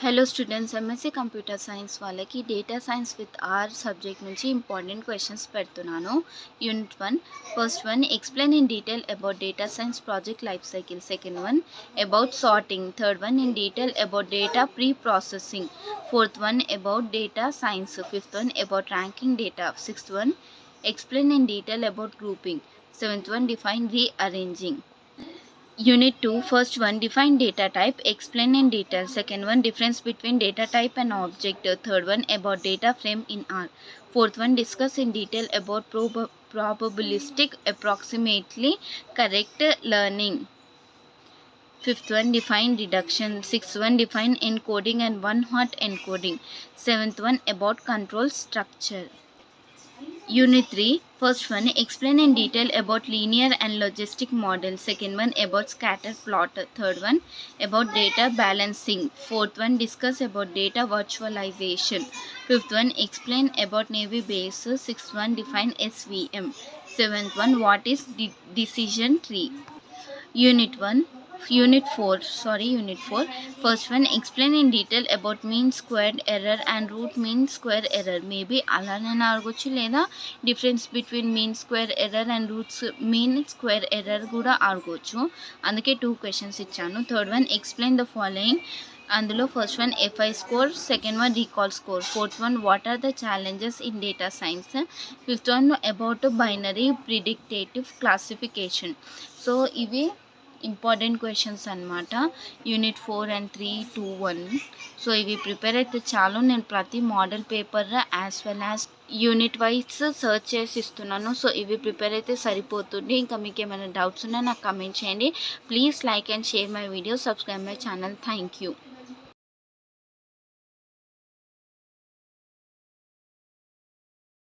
Hello students, MSc computer science వాళ్ళకి data science with R subject నుంచి important questions పెడుతున్నాను. Unit 1. First one, explain in detail about data science project life cycle. Second one, about sorting. Third one, in detail about data preprocessing. Fourth one, about data science. Fifth one, about ranking data. Sixth one, explain in detail about grouping. Seventh one, define rearranging. Unit 2, first one, define data type, explain in detail. Second one, difference between data type and object. Third one, about data frame in R. Fourth one, discuss in detail about probabilistic approximately correct learning. Fifth one, define reduction. Sixth one, define encoding and one-hot encoding. Seventh one, about control structure. Unit 3, first one, explain in detail about linear and logistic model. Second one, about scatter plot. Third one, about data balancing. Fourth one, discuss about data virtualization. Fifth one, explain about Navy base. Sixth one, define SVM. Seventh one, what is decision tree. Unit 4. First one, explain in detail about mean squared error and root mean square error. Maybe అలానే అడగొచ్చు, లేదా difference between mean square error and roots mean square error కూడా అడగొచ్చు. అందుకే 2 questions ఇచ్చాను. Third one, explain the following. అందులో first one, FI score. Second one, recall score. Fourth one, what are the challenges in data science. Fifth one, about binary predictative classification. So ఇవి important questions అనమాట. Unit 4 and 3, 2, 1. So ఇవి prepare అయితే చాలు. నేను ప్రతి model paper as well as unit wise search చేసి ఇస్తున్నాను. So ఇవి ప్రిపేర్ అయితే సరిపోతుంది. ఇంకా మీకు ఏమైనా డౌట్స్ ఉన్నా నాకు కమెంట్ చేయండి. Please like and share my video, subscribe my channel. Thank you.